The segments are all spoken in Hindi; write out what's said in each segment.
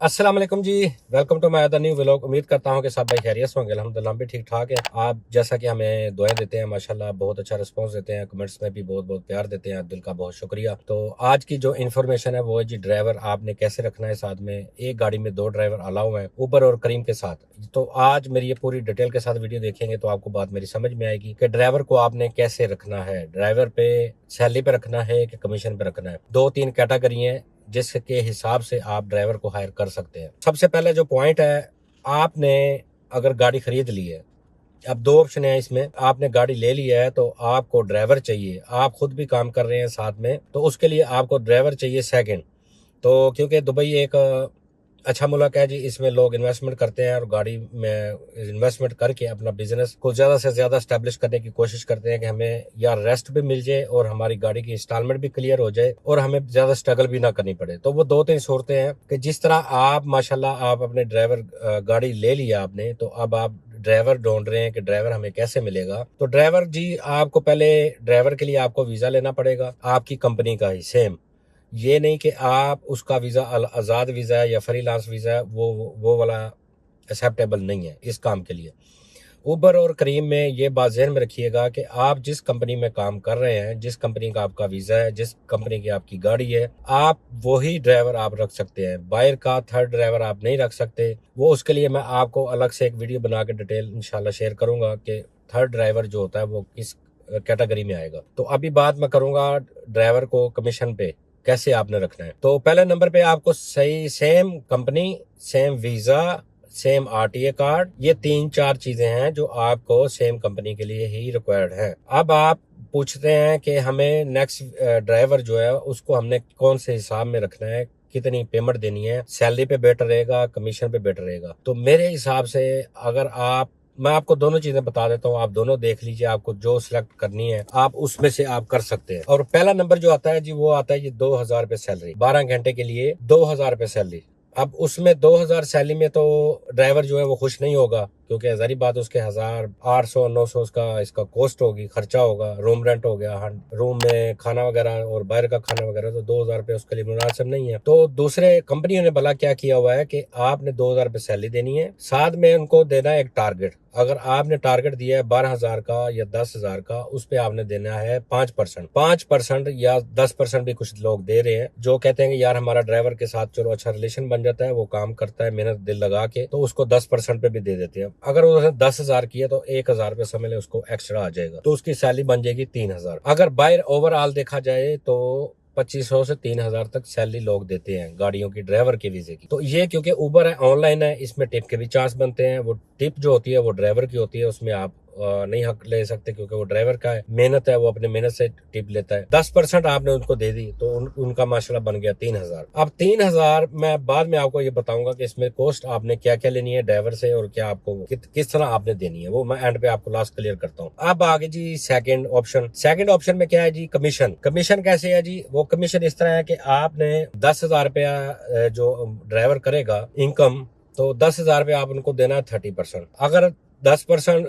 अस्सलाम वालेकुम जी। Welcome to my other new vlog. उम्मीद करता हूँ कि सब भाई खैरियत होंगे। अल्हम्दुलिल्लाह हम भी ठीक ठाक हैं। आप जैसा कि हमें दुआएं देते हैं, माशाल्लाह बहुत अच्छा रिस्पांस देते हैं, कमेंट्स में भी बहुत बहुत प्यार देते हैं, दिल का बहुत शुक्रिया। तो आज की जो इन्फॉर्मेशन है वो है जी, ड्राइवर आपने कैसे रखना है। साथ में एक गाड़ी में 2 ड्राइवर अलाउ हैं, उबर और करीम के साथ। तो आज मेरी ये पूरी डिटेल के साथ वीडियो देखेंगे तो आपको बात मेरी समझ में आएगी कि ड्राइवर को आपने कैसे रखना है। ड्राइवर पे सैलरी पे रखना है कि कमीशन पे रखना है। 2-3 कैटेगरी है जिसके हिसाब से आप ड्राइवर को हायर कर सकते हैं। सबसे पहले जो पॉइंट है, आपने अगर गाड़ी खरीद ली है, अब 2 ऑप्शन है इसमें। आपने गाड़ी ले लिया है तो आपको ड्राइवर चाहिए, आप खुद भी काम कर रहे हैं साथ में, तो उसके लिए आपको ड्राइवर चाहिए सेकंड। तो क्योंकि दुबई एक अच्छा मुल्क है जी, इसमें लोग इन्वेस्टमेंट करते हैं और गाड़ी में इन्वेस्टमेंट करके अपना बिजनेस को ज्यादा से ज्यादा स्टैब्लिश करने की कोशिश करते हैं कि हमें यार रेस्ट भी मिल जाए और हमारी गाड़ी की इंस्टॉलमेंट भी क्लियर हो जाए और हमें ज्यादा स्ट्रगल भी ना करनी पड़े। तो वो 2-3 सूरतें हैं कि जिस तरह आप माशाल्लाह आप अपने ड्राइवर गाड़ी ले लिया आपने, तो अब आप ड्राइवर ढूंढ रहे हैं कि ड्राइवर हमें कैसे मिलेगा। तो ड्राइवर जी, आपको पहले ड्राइवर के लिए आपको वीजा लेना पड़ेगा आपकी कंपनी का ही सेम। ये नहीं कि आप उसका वीजा आजाद वीजा है या फ्रीलांस वीजा है, वो वाला एक्सेप्टेबल नहीं है इस काम के लिए। उबर और करीम में ये बात ज़हन में रखिएगा कि आप जिस कंपनी में काम कर रहे हैं, जिस कंपनी का आपका वीजा है, जिस कंपनी की आपकी गाड़ी है, आप वही ड्राइवर आप रख सकते हैं। बाहर का थर्ड ड्राइवर आप नहीं रख सकते। वो उसके लिए मैं आपको अलग से एक वीडियो बना के डिटेल इंशाल्लाह शेयर करूंगा कि थर्ड ड्राइवर जो होता है वो किस कैटेगरी में आएगा। तो अभी बात मैं करूंगा ड्राइवर को कमीशन पे कैसे आपने रखना है। तो पहले नंबर पे आपको सही same company, same visa, same RTA card, ये 3-4 चीजें हैं जो आपको सेम कंपनी के लिए ही रिक्वायर्ड है। अब आप पूछते हैं कि हमें नेक्स्ट ड्राइवर जो है उसको हमने कौन से हिसाब में रखना है, कितनी पेमेंट देनी है, सैलरी पे बेटर रहेगा, कमीशन पे बेटर रहेगा। तो मेरे हिसाब से अगर आप, मैं आपको दोनों चीजें बता देता हूँ, आप दोनों देख लीजिए, आपको जो सिलेक्ट करनी है आप उसमें से आप कर सकते हैं। और पहला नंबर जो आता है जी, वो आता है जी 2,000 रुपये सैलरी, 12 घंटे के लिए 2,000 रुपये सैलरी। अब उसमें 2,000 सैलरी में तो ड्राइवर जो है वो खुश नहीं होगा, क्योंकि जारी बात उसके 1,800-900 उसका इसका कॉस्ट होगी, खर्चा होगा, रूम रेंट हो गया, रूम में खाना वगैरह और बाहर का खाना वगैरह, तो 2,000 रुपये उसके लिए मुनासिब नहीं है। तो दूसरे कंपनियों ने भला क्या किया हुआ है कि आपने 2,000 रुपये सैलरी देनी है, साथ में उनको देना है एक टारगेट। अगर आपने टारगेट दिया है 12,000 का या 10,000 का, उस पे आपने देना है 5% या 10% भी कुछ लोग दे रहे हैं, जो कहते हैं कि यार हमारा ड्राइवर के साथ चलो अच्छा रिलेशन बन जाता है, वो काम करता है मेहनत दिल लगा के, तो उसको 10% पे भी दे देते हैं। अगर उसने 10,000 किया तो 1,000 रुपये समझ ले उसको एक्स्ट्रा आ जाएगा, तो उसकी सैलरी बन जाएगी 3,000। अगर बाय ओवरऑल देखा जाए तो 2,500 से 3,000 तक सैलरी लोग देते हैं गाड़ियों की ड्राइवर के वीजे की। तो ये क्योंकि उबर है, ऑनलाइन है, इसमें टिप के भी चांस बनते हैं। वो टिप जो होती है वो ड्राइवर की होती है, उसमें आप नहीं हक ले सकते, क्योंकि वो ड्राइवर का है, मेहनत है, वो अपने मेहनत से टिप लेता है। 10% आपने उनको दे दी तो उनका माशाल्लाह बन गया 3,000। अब 3,000 मैं बाद में आपको ये बताऊंगा कि इसमें कॉस्ट आपने क्या क्या लेनी है ड्राइवर से और क्या आपको किस तरह आपने देनी है, वो मैं एंड पे आपको लास्ट क्लियर करता हूँ। अब आगे जी सेकंड ऑप्शन में क्या है जी, कमीशन। कमीशन कैसे है जी, वो कमीशन इस तरह है कि आपने 10,000 रुपया जो ड्राइवर करेगा इनकम, तो 10,000 रुपये आप उनको देना है 30%। अगर 10%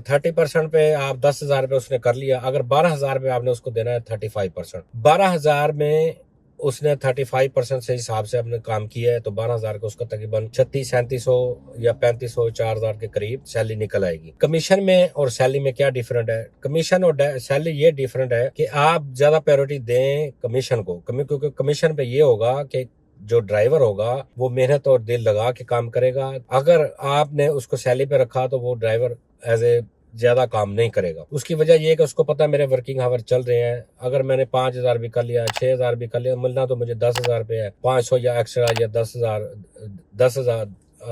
30% पे आप 10,000 रुपये उसने कर लिया, अगर 12,000 रुपये आपने उसको देना है 35%। 12,000 में उसने 35% से हिसाब से अपने काम किया है, तो 12,000 का उसका तकरीबन 3600-3700 या 3500 4,000 के करीब सैलरी निकल आएगी। कमीशन में और सैलरी में क्या डिफरेंट है, कमीशन और सैलरी ये डिफरेंट है कि आप ज्यादा प्रायोरिटी दें कमीशन को, क्योंकि कमीशन पे ये होगा कि जो ड्राइवर होगा वो मेहनत और दिल लगा के काम करेगा। अगर आपने उसको सैलरी पे रखा तो वो ड्राइवर एज ए ज्यादा काम नहीं करेगा। उसकी वजह यह है कि उसको पता है मेरे वर्किंग आवर चल रहे हैं, अगर मैंने 5,000 भी कर लिया, 6,000 भी कर लिया, मिलना तो मुझे 10,000 रुपये है, 500 या एक्स्ट्रा या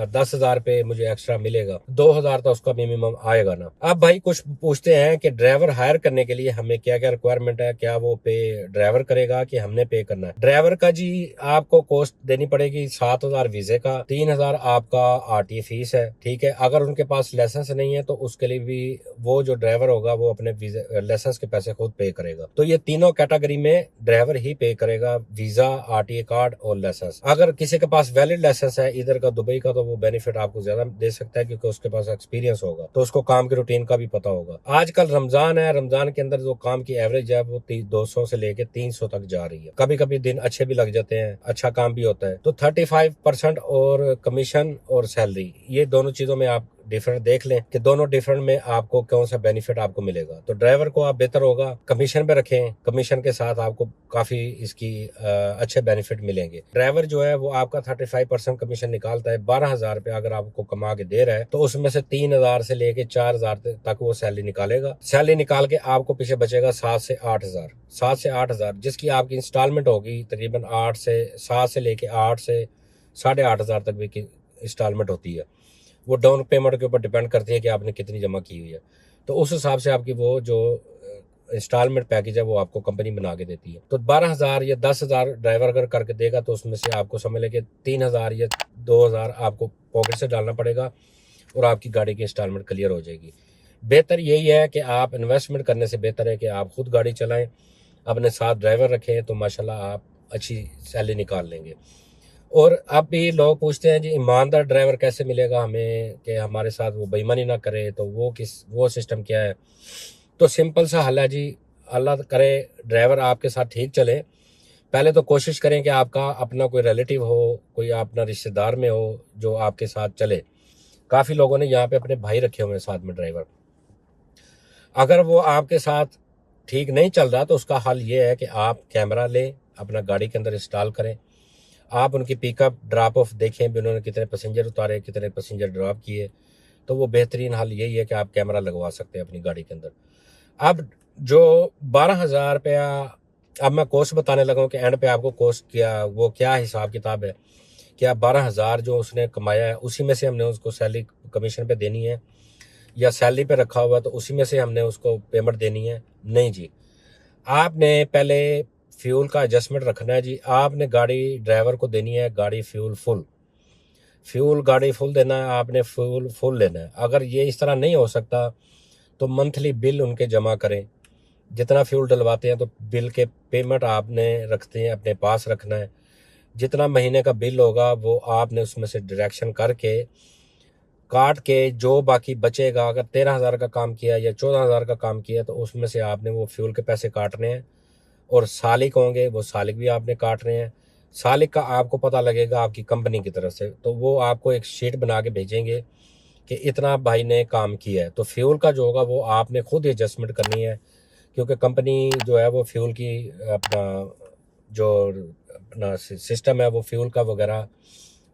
10,000 रुपये मुझे एक्स्ट्रा मिलेगा, 2,000 तो उसका मिनिमम आएगा ना। अब भाई कुछ पूछते हैं कि ड्राइवर हायर करने के लिए हमें क्या क्या रिक्वायरमेंट है, क्या वो पे ड्राइवर करेगा कि हमने पे करना है। ड्राइवर का जी आपको कॉस्ट देनी पड़ेगी 7,000 वीजे का, 3,000 आपका आरटीए फीस है, ठीक है। अगर उनके पास लाइसेंस नहीं है तो उसके लिए भी वो जो ड्राइवर होगा वो अपने लाइसेंस के पैसे खुद पे करेगा। तो ये तीनों कैटेगरी में ड्राइवर ही पे करेगा, वीजा, आरटीए कार्ड और लाइसेंस। अगर किसी के पास वैलिड लाइसेंस है इधर का दुबई का, तो तो वो बेनिफिट आपको ज्यादा दे सकता है, क्योंकि उसके पास एक्सपीरियंस होगा, तो उसको काम की रूटीन का भी पता होगा। आजकल रमजान है, रमजान के अंदर जो काम की एवरेज है वो 200 से लेके 300 तक जा रही है। कभी कभी दिन अच्छे भी लग जाते हैं, अच्छा काम भी होता है। तो 35% और कमीशन और सैलरी, ये दोनों चीजों में आप डिफरेंट देख लें कि दोनों डिफरेंट में आपको कौन सा बेनिफिट आपको मिलेगा। तो ड्राइवर को आप बेहतर होगा कमीशन पे रखें, कमीशन के साथ आपको काफी इसकी अच्छे बेनिफिट मिलेंगे। ड्राइवर जो है वो आपका 35% कमीशन निकालता है। 12,000 रुपया अगर आपको कमा के दे रहा है तो उसमें से 3,000 से लेके 4,000 तक वो सैलरी निकालेगा। सैलरी निकाल के आपको पीछे बचेगा 7 से 8 हज़ार, जिसकी आपकी इंस्टॉलमेंट होगी तकरीबन 7 से लेके 8 से 8,500 तक भी इंस्टॉलमेंट होती है। वो डाउन पेमेंट के ऊपर डिपेंड करती है कि आपने कितनी जमा की हुई है। तो उस हिसाब से आपकी वो जो इंस्टॉलमेंट पैकेज है वो आपको कंपनी बना के देती है। तो 12,000 या 10,000 ड्राइवर अगर करके देगा तो उसमें से आपको समझ लें कि 3,000 या 2,000 आपको पॉकेट से डालना पड़ेगा और आपकी गाड़ी की इंस्टॉलमेंट क्लियर हो जाएगी। बेहतर यही है कि आप इन्वेस्टमेंट करने से बेहतर है कि आप खुद गाड़ी चलाएं, अपने साथ ड्राइवर रखें, तो माशाल्लाह आप अच्छी सैलरी निकाल लेंगे। और अब भी लोग पूछते हैं जी ईमानदार ड्राइवर कैसे मिलेगा हमें, कि हमारे साथ वो बेईमानी ना करे, तो वो सिस्टम क्या है। तो सिंपल सा हल है जी, अल्लाह करे ड्राइवर आपके साथ ठीक चले। पहले तो कोशिश करें कि आपका अपना कोई रिलेटिव हो, कोई अपना रिश्तेदार में हो जो आपके साथ चले। काफ़ी लोगों ने यहाँ पे अपने भाई रखे हुए हैं साथ में ड्राइवर। अगर वो आपके साथ ठीक नहीं चल रहा तो उसका हल ये है कि आप कैमरा लें, अपना गाड़ी के अंदर इंस्टॉल करें, आप उनकी पिकअप ड्रॉप ऑफ देखें भी उन्होंने कितने पैसेंजर उतारे, कितने पैसेंजर ड्रॉप किए। तो वो बेहतरीन हल यही है कि आप कैमरा लगवा सकते हैं अपनी गाड़ी के अंदर। अब जो 12,000 रुपया, अब मैं कोस्ट बताने लगा हूँ कि एंड पे आपको कोस्ट क्या वो क्या हिसाब किताब है कि आप 12,000 जो उसने कमाया है उसी में से हमने उसको सैलरी कमीशन पे देनी है, या सैलरी पे रखा हुआ तो उसी में से हमने उसको पेमेंट देनी है। नहीं जी, आपने पहले फ्यूल का एडजस्टमेंट रखना है जी। आपने गाड़ी ड्राइवर को देनी है गाड़ी फ्यूल गाड़ी फुल देना है, आपने फ्यूल फुल लेना है। अगर ये इस तरह नहीं हो सकता तो मंथली बिल उनके जमा करें, जितना फ्यूल डलवाते हैं तो बिल के पेमेंट आपने रखते हैं अपने पास रखना है। जितना महीने का बिल होगा वो आपने उसमें से डिडक्शन करके काट के जो बाकी बचेगा, अगर 13,000 का काम किया या 14,000 का काम किया तो उसमें से आपने वो फ्यूल के पैसे काटने हैं। और सालिक होंगे वो सालिक भी आपने काट रहे हैं। सालिक का आपको पता लगेगा आपकी कंपनी की तरफ से, तो वो आपको एक शीट बना के भेजेंगे कि इतना भाई ने काम किया है। तो फ्यूल का जो होगा वो आपने खुद एडजस्टमेंट करनी है, क्योंकि कंपनी जो है वो फ्यूल की अपना जो अपना सिस्टम है वो फ्यूल का वगैरह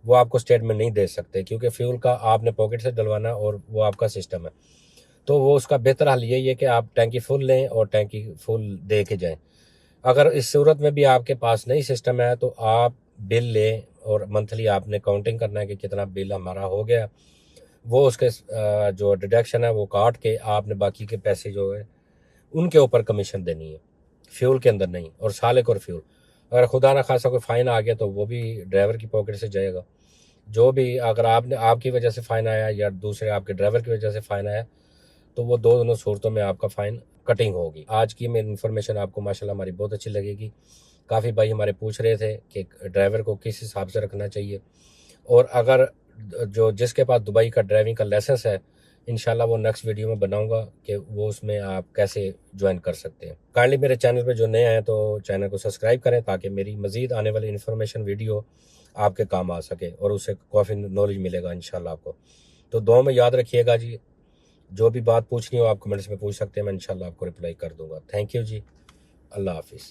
वो आपको स्टेटमेंट नहीं दे सकते, क्योंकि फ्यूल का आपने पॉकेट से डलवाना और वो आपका सिस्टम है। तो वो उसका बेहतर हल यही है कि आप टैंकी फुल लें और टैंकी फुल दे के जाएं। अगर इस सूरत में भी आपके पास नहीं सिस्टम है तो आप बिल लें और मंथली आपने काउंटिंग करना है कि कितना बिल हमारा हो गया, वो उसके जो डिडक्शन है वो काट के आपने बाकी के पैसे जो है उनके ऊपर कमीशन देनी है, फ्यूल के अंदर नहीं। और सालिक और फ्यूल, अगर खुदा ना खासा कोई फ़ाइन आ गया तो वो भी ड्राइवर की पॉकेट से जाएगा। जो भी अगर आपने आपकी वजह से फ़ाइन आया या दूसरे आपके ड्राइवर की वजह से फ़ाइन आया तो वो दोनों सूरतों में आपका फ़ाइन कटिंग होगी। आज की मैं इन्फॉर्मेशन आपको माशाल्लाह हमारी बहुत अच्छी लगेगी। काफ़ी भाई हमारे पूछ रहे थे कि ड्राइवर को किस हिसाब से रखना चाहिए, और अगर जो जिसके पास दुबई का ड्राइविंग का लाइसेंस है इंशाल्लाह वो नेक्स्ट वीडियो में बनाऊंगा कि वो उसमें आप कैसे ज्वाइन कर सकते हैं। काइंडली मेरे चैनल पे जो नए हैं तो चैनल को सब्सक्राइब करें ताकि मेरी मज़ीद आने वाली इन्फॉर्मेशन वीडियो आपके काम आ सके और उससे काफ़ी नॉलेज मिलेगा इंशाल्लाह आपको। तो दुआ में याद रखिएगा जी, जो भी बात पूछनी हो आप कमेंट्स में पूछ सकते हैं, मैं इंशाल्लाह आपको रिप्लाई कर दूंगा। थैंक यू जी, अल्लाह हाफिज़।